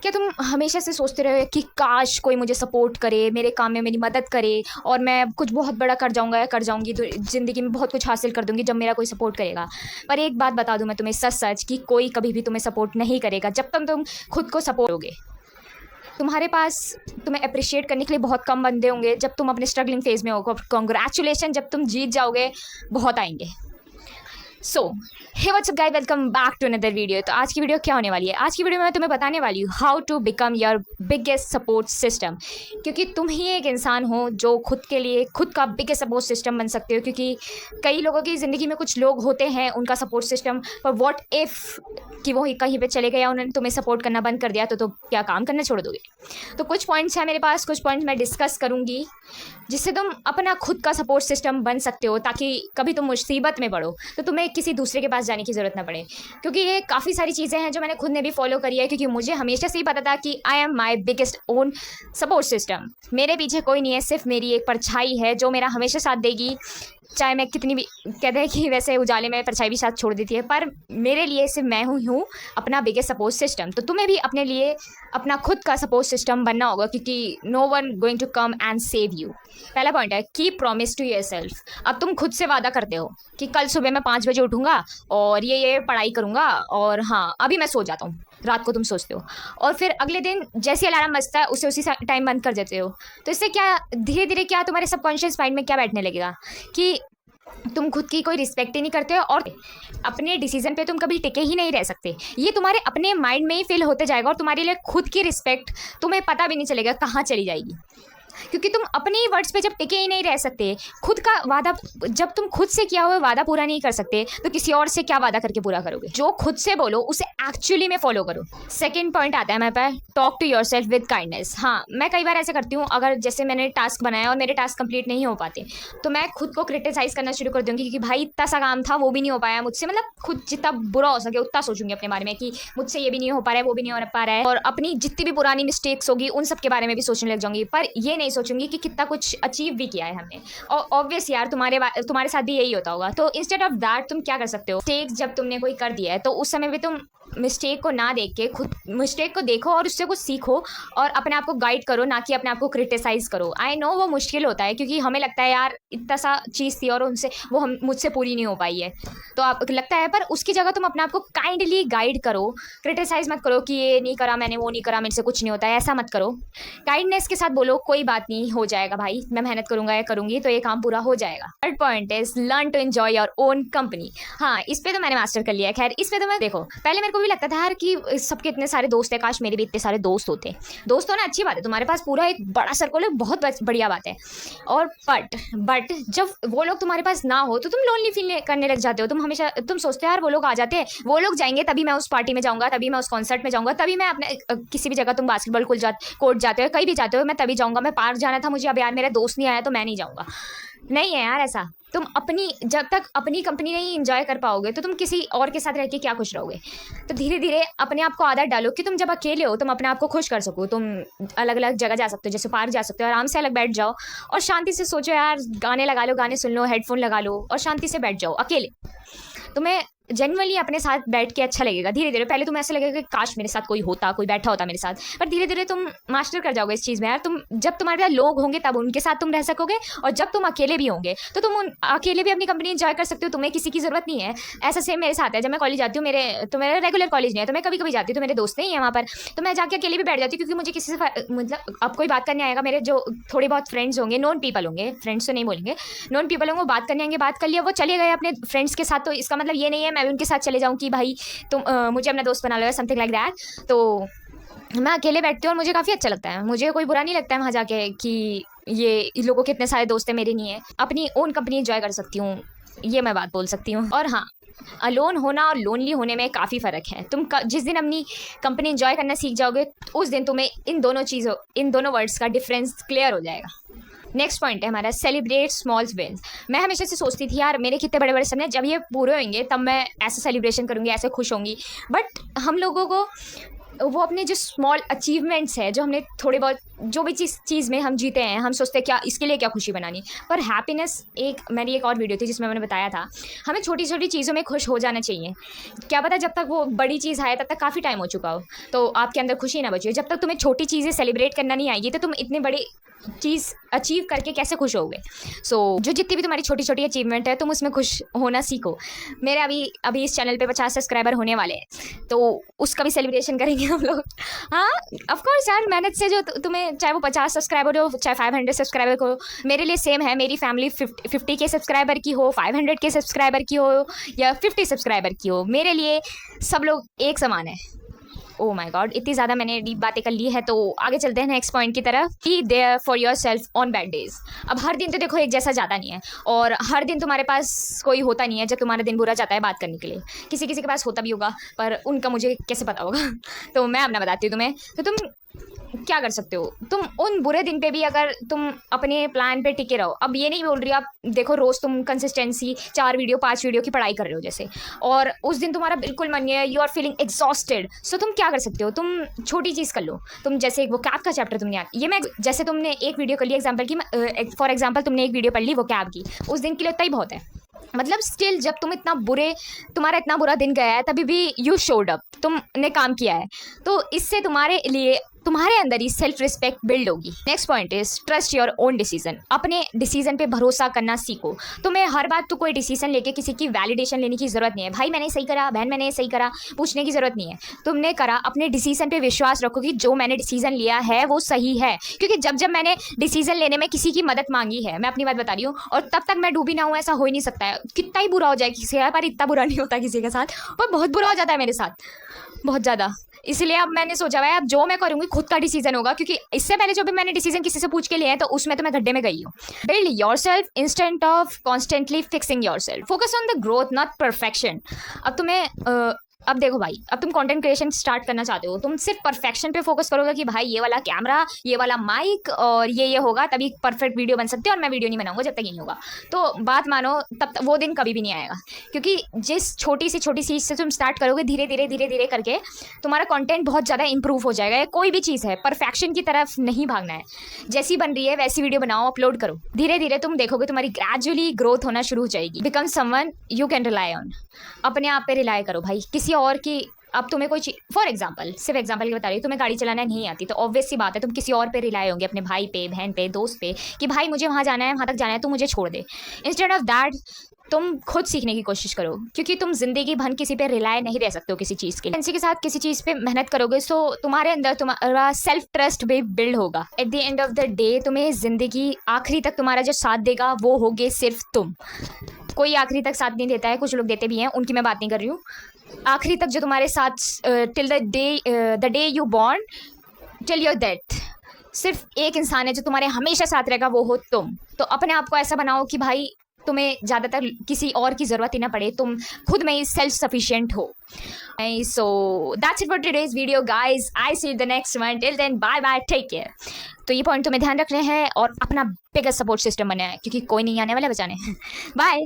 क्या तुम हमेशा से सोचते रहे कि काश कोई मुझे सपोर्ट करे, मेरे काम में मेरी मदद करे और मैं कुछ बहुत बड़ा कर जाऊंगा या कर जाऊंगी तो ज़िंदगी में बहुत कुछ हासिल कर दूंगी जब मेरा कोई सपोर्ट करेगा। पर एक बात बता दूं मैं तुम्हें सच सच कि कोई कभी भी तुम्हें सपोर्ट नहीं करेगा जब तक तुम खुद को सपोर्ट दोगे। तुम्हारे पास तुम्हें अप्रिशिएट करने के लिए बहुत कम बंदे होंगे जब तुम अपने स्ट्रगलिंग फेज में हो। कॉन्ग्रेचुलेशन जब तुम जीत जाओगे बहुत आएंगे। So hey what's up guys, welcome back to another video. तो आज की वीडियो क्या होने वाली है? आज की वीडियो में मैं तुम्हें बताने वाली हूँ how to become your biggest support system. क्योंकि तुम ही एक इंसान हो जो खुद के लिए खुद का बिगेस्ट सपोर्ट सिस्टम बन सकते हो। क्योंकि कई लोगों की ज़िंदगी में कुछ लोग होते हैं उनका सपोर्ट सिस्टम, पर व्हाट इफ़ कि वो कहीं पे चले गए या उन्होंने तुम्हें सपोर्ट करना बंद कर दिया तो क्या काम करना छोड़ दोगे? तो कुछ पॉइंट्स हैं मेरे पास, कुछ पॉइंट्स मैं डिस्कस करूँगी जिससे तुम अपना खुद का सपोर्ट सिस्टम बन सकते हो, ताकि कभी तुम मुसीबत में पड़ो तो तुम्हें किसी दूसरे के पास जाने की ज़रूरत ना पड़े। क्योंकि ये काफ़ी सारी चीज़ें हैं जो मैंने खुद ने भी फॉलो करी है, क्योंकि मुझे हमेशा से ही पता था कि I am my biggest own support system. मेरे पीछे कोई नहीं है, सिर्फ मेरी एक परछाई है जो मेरा हमेशा साथ देगी, चाहे मैं कितनी भी कहते हैं कि वैसे उजाले में परछाई भी साथ छोड़ देती है, पर मेरे लिए सिर्फ मैं हूँ अपना बिगेस्ट सपोर्ट सिस्टम। तो तुम्हें भी अपने लिए अपना खुद का सपोर्ट सिस्टम बनना होगा, क्योंकि no one going to come and save you. पहला पॉइंट है कीप प्रॉमिस टू योरसेल्फ। अब तुम खुद से वादा करते हो कि कल सुबह मैं 5 बजे उठूंगा और ये पढ़ाई करूंगा, और हाँ अभी मैं सो जाता हूँ, रात को तुम सोचते हो और फिर अगले दिन जैसे अलार्म बजता है उसे उसी टाइम बंद कर देते हो। तो इससे क्या धीरे धीरे क्या तुम्हारे सबकॉन्शियस माइंड में क्या बैठने लगेगा कि तुम खुद की कोई रिस्पेक्ट ही नहीं करते हो और अपने डिसीजन पे तुम कभी टिके ही नहीं रह सकते। ये तुम्हारे अपने माइंड में ही फील होते जाएगा और तुम्हारे लिए खुद की रिस्पेक्ट तुम्हें पता भी नहीं चलेगा कहाँ चली जाएगी, क्योंकि तुम अपने ही वर्ड्स पे जब टिके ही नहीं रह सकते। खुद का वादा जब तुम खुद से किया हुआ वादा पूरा नहीं कर सकते तो किसी और से क्या वादा करके पूरा करोगे? जो खुद से बोलो उसे एक्चुअली में फॉलो करो। सेकंड पॉइंट आता है मेरे पास, talk to yourself with kindness. हाँ, मैं कई बार ऐसे करती हूँ, अगर जैसे मैंने टास्क बनाया और मेरे टास्क कंप्लीट नहीं हो पाते तो मैं खुद को क्रिटिसाइज करना शुरू कर दूँगी कि भाई इतना सा काम था वो भी नहीं हो पाया मुझसे। मतलब खुद जितना बुरा हो सके उतना सोचूंगी अपने बारे में कि मुझसे ये भी नहीं हो पा रहा है, वो भी नहीं हो पा रहा है, और अपनी जितनी भी पुरानी मिस्टेक्स होगी उन सब के बारे में भी सोचने लग जाऊंगी। पर ये नहीं सोचूंगी कि कितना कुछ अचीव भी किया है हमने। और ऑब्वियस यार तुम्हारे साथ भी यही होता होगा। तो इंस्टेड ऑफ दैट तुम क्या कर सकते हो, मिस्टेक जब तुमने कोई कर दिया है तो उस समय भी तुम मिस्टेक को ना देख के खुद मिस्टेक को देखो और उससे कुछ सीखो और अपने आप को गाइड करो, ना कि अपने आप को क्रिटिसाइज करो। आई नो वो मुश्किल होता है, क्योंकि हमें लगता है यार इतना सा चीज़ थी और उनसे वो हम मुझसे पूरी नहीं हो पाई है, तो आप लगता है, पर उसकी जगह तुम अपने आप को काइंडली गाइड करो। क्रिटिसाइज मत करो कि ये नहीं करा मैंने, वो नहीं करा, मेरे से कुछ नहीं होता है, ऐसा मत करो। काइंडनेस के साथ बोलो कोई बात नहीं, हो जाएगा भाई, मैं मेहनत करूंगा या करूंगी तो ये काम पूरा हो जाएगा। Third point is learn to enjoy your own company. हाँ, इस पे तो मैंने मास्टर कर लिया है। खैर, इस पे तो मैं देखो, पहले मेरे को भी लगता था यार कि सबके इतने सारे दोस्त हैं, काश मेरे भी इतने सारे दोस्त होते। दोस्त होना अच्छी बात है, तुम्हारे पास पूरा एक बड़ा सर्कल है, बहुत बढ़िया बात है। और बट जब वो लोग तुम्हारे पास ना हो तो तुम लोनली फील करने लग जाते हो। तुम हमेशा तुम सोचते हो यार वो लोग आ जाते हैं, वो लोग जाएंगे तभी मैं उस पार्टी में जाऊंगा, तभी मैं उस कॉन्सर्ट में जाऊंगा, तभी मैं अपने किसी भी जगह, तुम बास्केटबॉल कोर्ट जाते हो, कहीं भी जाते हो, मैं तभी जाऊंगा। मैं पार्क जाना था मुझे, अब यार मेरा दोस्त नहीं आया तो मैं नहीं जाऊंगा। नहीं है यार ऐसा। तुम जब तक अपनी कंपनी नहीं एंजॉय कर पाओगे तो तुम किसी और के साथ रह के क्या खुश रहोगे? तो धीरे धीरे अपने आप को आदत डालो कि तुम जब अकेले हो तुम अपने आप को खुश कर सको। तुम अलग अलग जगह जा सकते हो, जैसे पार्क जा सकते हो, आराम से अलग बैठ जाओ और शांति से सोचो यार, गाने लगा लो, गाने सुन लो, हेडफोन लगा लो और शांति से बैठ जाओ अकेले। तुम्हें जेन्युइनली अपने साथ बैठ के अच्छा लगेगा। धीरे धीरे पहले तुम्हें ऐसा लगेगा कि काश मेरे साथ कोई होता, कोई बैठा होता मेरे साथ, पर धीरे धीरे तुम मास्टर कर जाओगे इस चीज़ में यार। तुम जब तुम्हारे पास लोग होंगे तब उनके साथ तुम रह सकोगे, और जब तुम अकेले भी होंगे तो तुम अकेले भी अपनी कंपनी एंजॉय कर सकते हो। तुम्हें किसी की ज़रूरत नहीं है। ऐसा सेम मेरे साथ है, जब मैं कॉलेज जाती हूँ, मेरा रेगुलर कॉलेज नहीं है तो मैं कभी कभी जाती हूँ, तो मेरे दोस्त नहीं है वहाँ पर, तो मैं जाके अकेले भी बैठ जाती हूँ, क्योंकि मुझे किसी से मतलब अब कोई बात करने आएगा, मेरे जो थोड़े बहुत फ्रेंड्स होंगे, नॉन पीपल होंगे, फ्रेंड्स तो नहीं बोलेंगे, नॉन पीपल होंगे, वो बात करने आएंगे, बात कर लिया, वो चले गए अपने फ्रेंड्स के साथ, तो इसका मतलब ये नहीं है मैं उनके साथ चले जाऊँ कि भाई तुम मुझे अपना दोस्त बना लो, समथिंग लाइक दैट। तो मैं अकेले बैठती हूँ और मुझे काफ़ी अच्छा लगता है, मुझे कोई बुरा नहीं लगता है वहाँ जाके कि ये लोगों के इतने सारे दोस्त हैं, मेरे नहीं है। अपनी ओन कंपनी एंजॉय कर सकती हूँ, ये मैं बात बोल सकती हूँ। और हाँ, अलोन होना और लोनली होने में काफ़ी फ़र्क है। तुम जिस दिन अपनी कंपनी एंजॉय करना सीख जाओगे उस दिन तुम्हें इन दोनों वर्ड्स का डिफरेंस क्लियर हो जाएगा। नेक्स्ट पॉइंट है हमारा, सेलिब्रेट स्मॉल विन्स। मैं हमेशा से सोचती थी यार मेरे कितने बड़े बड़े सपने, जब ये पूरे होंगे तब मैं ऐसे सेलिब्रेशन करूँगी, ऐसे खुश होंगी। बट हम लोगों को वो अपने जो स्मॉल अचीवमेंट्स है, जो हमने थोड़े बहुत जो भी चीज़ में हम जीते हैं, हम सोचते हैं क्या इसके लिए क्या खुशी बनानी। पर हैप्पीनेस, मेरी एक और वीडियो थी जिसमें मैंने बताया था, हमें छोटी छोटी चीज़ों में खुश हो जाना चाहिए। क्या पता जब तक वो बड़ी चीज़ आए तब तक काफ़ी टाइम हो चुका हो, तो आपके अंदर खुशी ना बची हो। जब तक तुम्हें छोटी चीज़ें सेलिब्रेट करना नहीं आएगी तो तुम इतने बड़ी चीज़ अचीव करके कैसे खुश होगे। जो जितनी भी तुम्हारी छोटी छोटी अचीवमेंट है, तुम उसमें खुश होना सीखो। मेरे अभी इस चैनल पे 50 सब्सक्राइबर होने वाले हैं, तो उसका भी सेलिब्रेशन करेंगे हम लोग। हाँ, ऑफकोर्स यार, मेहनत से जो तुम्हें, चाहे वो 50 सब्सक्राइबर हो चाहे 500 सब्सक्राइबर को, मेरे लिए सेम है। मेरी फैमिली 50 के सब्सक्राइबर की हो, 500 के सब्सक्राइबर की हो या 50 सब्सक्राइबर की हो, मेरे लिए सब लोग एक समान है। ओह माय गॉड, इतनी ज़्यादा मैंने डीप बातें कर ली है, तो आगे चलते हैं नेक्स्ट पॉइंट की तरफ। Be there for yourself on bad days. अब हर दिन तो देखो एक जैसा जाता नहीं है, और हर दिन तुम्हारे पास कोई होता नहीं है जब तुम्हारा दिन बुरा जाता है बात करने के लिए। किसी किसी के पास होता भी होगा, पर उनका मुझे कैसे पता होगा। तो मैं अपना बताती हूँ तुम्हें। तो तुम क्या कर सकते हो, तुम उन बुरे दिन पे भी अगर तुम अपने प्लान पे टिके रहो। अब ये नहीं बोल रही आप देखो रोज़ तुम कंसिस्टेंसी 4 वीडियो 5 वीडियो की पढ़ाई कर रहे हो जैसे, और उस दिन तुम्हारा बिल्कुल मन नहीं है, यू आर फीलिंग एग्जॉस्टेड, सो तुम क्या कर सकते हो, तुम छोटी चीज़ कर लो। तुम जैसे वो कैब का चैप्टर तुमने, ये मैं जैसे तुमने एक वीडियो कर ली एग्जाम्पल की, फॉर एग्जाम्पल तुमने एक वीडियो पढ़ ली वो कैब की, उस दिन के लिए उतना ही बहुत है। मतलब स्टिल जब तुम्हारा इतना बुरा दिन गया है, तभी भी यू शोड अप, तुमने काम किया है, तो इससे तुम्हारे अंदर ही सेल्फ रिस्पेक्ट बिल्ड होगी। Next point is trust your own decision. अपने डिसीजन पे भरोसा करना सीखो। तुम्हें हर बात तो कोई डिसीजन लेके किसी की वैलिडेशन लेने की जरूरत नहीं है। भाई मैंने सही करा, बहन मैंने सही करा, पूछने की जरूरत नहीं है। तुमने करा, अपने डिसीजन पे विश्वास रखो कि जो मैंने डिसीजन लिया है वो सही है। क्योंकि जब मैंने डिसीजन लेने में किसी की मदद मांगी है, मैं अपनी बात बता रही हूँ, और तब तक मैं डूबी ना हूँ, ऐसा हो ही नहीं सकता है। कितना ही बुरा हो जाए किसी का, पर इतना बुरा नहीं होता किसी के साथ, पर बहुत बुरा हो जाता है मेरे साथ, बहुत ज़्यादा। इसलिए अब मैंने सोचा हुआ है, अब जो मैं करूँगी खुद का डिसीजन होगा, क्योंकि इससे पहले जो भी मैंने डिसीजन किसी से पूछ के लिए हैं, तो उसमें तो मैं गड्ढे में गई हूँ। Build yourself instant of constantly fixing yourself. Focus on the growth not perfection. अब देखो भाई, अब तुम कंटेंट क्रिएशन स्टार्ट करना चाहते हो, तुम सिर्फ परफेक्शन पे फोकस करोगे कि भाई ये वाला कैमरा, ये वाला माइक और ये होगा तभी परफेक्ट वीडियो बन सकती है, और मैं वीडियो नहीं बनाऊंगा जब तक ये नहीं होगा। तो बात मानो, तब वो दिन कभी भी नहीं आएगा। क्योंकि जिस छोटी सी चीज़ से तुम स्टार्ट करोगे, धीरे धीरे करके तुम्हारा कंटेंट बहुत ज़्यादा इंप्रूव हो जाएगा। कोई भी चीज़ है, परफेक्शन की तरफ नहीं भागना है। जैसी बन रही है वैसी वीडियो बनाओ, अपलोड करो। धीरे धीरे तुम देखोगे तुम्हारी ग्रेजुअली ग्रोथ होना शुरू हो जाएगी। Become someone you can rely on. अपने आप पे रिलाई करो भाई, किसी और की। अब तुम्हें कोई चीज, फॉर एग्जाम्पल, सिर्फ एग्जाम्पल की बता रही हूँ, तुम्हें गाड़ी चलाना नहीं आती, तो ऑब्वियस सी बात है तुम किसी और पे रिलाई होंगे, अपने भाई पे, बहन पे, दोस्त पे, कि भाई मुझे वहाँ जाना है, वहाँ तक जाना है, तू मुझे छोड़ दे। इंस्टेड ऑफ दैट तुम खुद सीखने की कोशिश करो, क्योंकि तुम जिंदगी भर किसी पे रिलाई नहीं रह सकते हो किसी चीज़ के लिए। किसी के साथ किसी चीज़ पे मेहनत करोगे, सो तुम्हारे अंदर तुम्हारा सेल्फ ट्रस्ट भी बिल्ड होगा। At the end of the day तुम्हें जिंदगी आखिरी तक तुम्हारा जो साथ देगा वो होगे सिर्फ तुम। कोई आखिरी तक साथ नहीं देता है, कुछ लोग देते भी हैं, उनकी मैं बात नहीं कर रही हूँ। आखिरी तक जो तुम्हारे साथ till the day you born till your death, सिर्फ एक इंसान है जो तुम्हारे हमेशा साथ रहेगा, वो हो तुम। तो अपने आप को ऐसा बनाओ कि भाई तुम्हें ज़्यादातर किसी और की ज़रूरत ही ना पड़े, तुम खुद में ही सेल्फ सफिशिएंट हो। So that's it for today's video guys. I see you the next one. Till then, bye bye, take care. तो ये पॉइंट तुम्हें ध्यान रखने हैं, और अपना बिगेस्ट सपोर्ट सिस्टम बनाए, क्योंकि कोई नहीं आने वाला बचाने। बाय।